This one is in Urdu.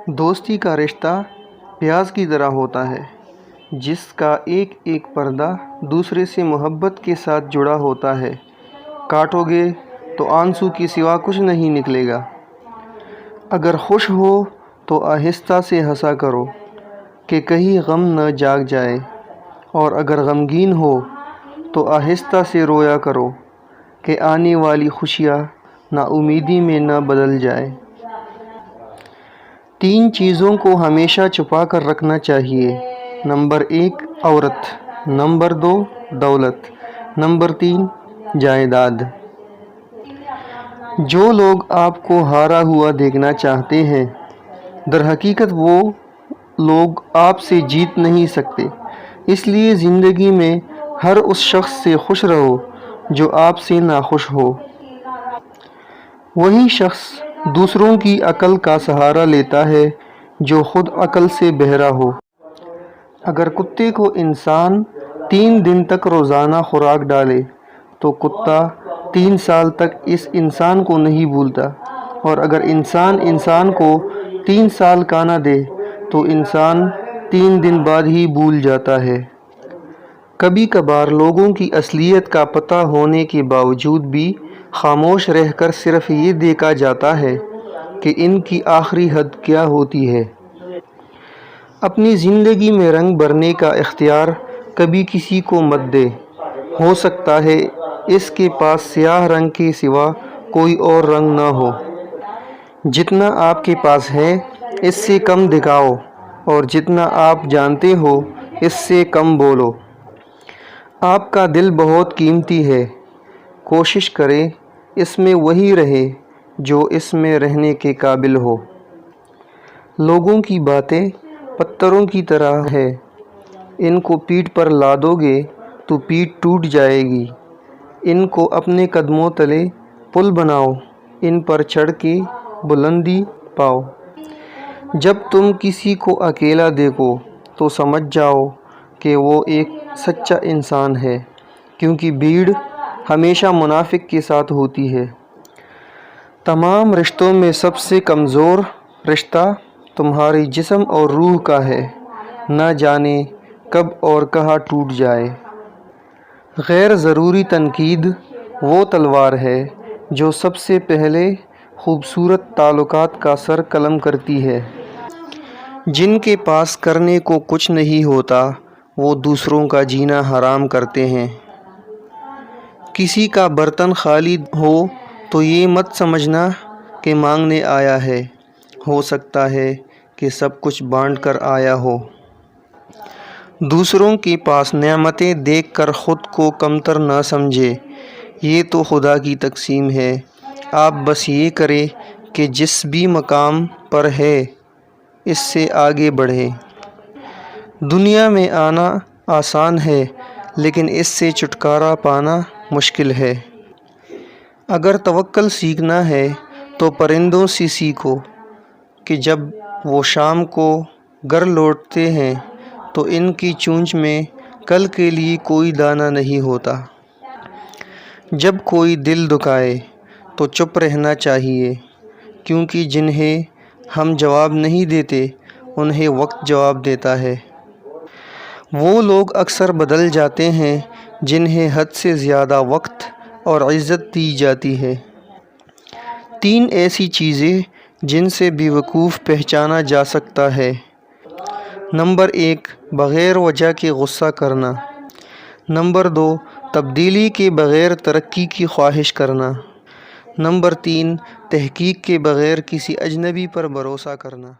دوستی کا رشتہ پیاز کی طرح ہوتا ہے، جس کا ایک ایک پردہ دوسرے سے محبت کے ساتھ جڑا ہوتا ہے۔ کاٹو گے تو آنسو کے سوا کچھ نہیں نکلے گا۔ اگر خوش ہو تو آہستہ سے ہنسا کرو کہ کہیں غم نہ جاگ جائے، اور اگر غمگین ہو تو آہستہ سے رویا کرو کہ آنے والی خوشیاں نا امیدی میں نہ بدل جائے۔ 3 چیزوں کو ہمیشہ چھپا کر رکھنا چاہیے۔ نمبر 1 عورت، نمبر 2 دولت، نمبر 3 جائیداد۔ جو لوگ آپ کو ہارا ہوا دیکھنا چاہتے ہیں، در حقیقت وہ لوگ آپ سے جیت نہیں سکتے۔ اس لیے زندگی میں ہر اس شخص سے خوش رہو جو آپ سے ناخوش ہو۔ وہی شخص دوسروں کی عقل کا سہارا لیتا ہے جو خود عقل سے بہرا ہو۔ اگر کتے کو انسان 3 دن تک روزانہ خوراک ڈالے تو کتا 3 سال تک اس انسان کو نہیں بھولتا، اور اگر انسان کو 3 سال کھانا دے تو انسان 3 دن بعد ہی بھول جاتا ہے۔ کبھی کبھار لوگوں کی اصلیت کا پتہ ہونے کے باوجود بھی خاموش رہ کر صرف یہ دیکھا جاتا ہے کہ ان کی آخری حد کیا ہوتی ہے۔ اپنی زندگی میں رنگ بھرنے کا اختیار کبھی کسی کو مت دیں۔ ہو سکتا ہے اس کے پاس سیاہ رنگ کے سوا کوئی اور رنگ نہ ہو۔ جتنا آپ کے پاس ہے اس سے کم دکھاؤ، اور جتنا آپ جانتے ہو اس سے کم بولو۔ آپ کا دل بہت قیمتی ہے، کوشش کریں اس میں وہی رہے جو اس میں رہنے کے قابل ہو۔ لوگوں کی باتیں پتھروں کی طرح ہے، ان کو پیٹھ پر لادو گے تو پیٹھ ٹوٹ جائے گی۔ ان کو اپنے قدموں تلے پل بناؤ، ان پر چڑھ کے بلندی پاؤ۔ جب تم کسی کو اکیلا دیکھو تو سمجھ جاؤ کہ وہ ایک سچا انسان ہے، کیونکہ بھیڑ ہمیشہ منافق کے ساتھ ہوتی ہے۔ تمام رشتوں میں سب سے کمزور رشتہ تمہاری جسم اور روح کا ہے، نہ جانے کب اور کہاں ٹوٹ جائے۔ غیر ضروری تنقید وہ تلوار ہے جو سب سے پہلے خوبصورت تعلقات کا سر قلم کرتی ہے۔ جن کے پاس کرنے کو کچھ نہیں ہوتا وہ دوسروں کا جینا حرام کرتے ہیں۔ کسی کا برتن خالی ہو تو یہ مت سمجھنا کہ مانگنے آیا ہے، ہو سکتا ہے کہ سب کچھ بانٹ کر آیا ہو۔ دوسروں کے پاس نعمتیں دیکھ کر خود کو کمتر نہ سمجھے، یہ تو خدا کی تقسیم ہے۔ آپ بس یہ کریں کہ جس بھی مقام پر ہے اس سے آگے بڑھیں۔ دنیا میں آنا آسان ہے لیکن اس سے چھٹکارا پانا مشکل ہے۔ اگر توکل سیکھنا ہے تو پرندوں سے سیکھو کہ جب وہ شام کو گھر لوٹتے ہیں تو ان کی چونچ میں کل کے لیے کوئی دانہ نہیں ہوتا۔ جب کوئی دل دکھائے تو چپ رہنا چاہیے، کیونکہ جنہیں ہم جواب نہیں دیتے انہیں وقت جواب دیتا ہے۔ وہ لوگ اکثر بدل جاتے ہیں جنہیں حد سے زیادہ وقت اور عزت دی جاتی ہے۔ 3 ایسی چیزیں جن سے بیوقوف پہچانا جا سکتا ہے۔ نمبر 1 بغیر وجہ کے غصہ کرنا۔ نمبر 2 تبدیلی کے بغیر ترقی کی خواہش کرنا۔ نمبر 3 تحقیق کے بغیر کسی اجنبی پر بھروسہ کرنا۔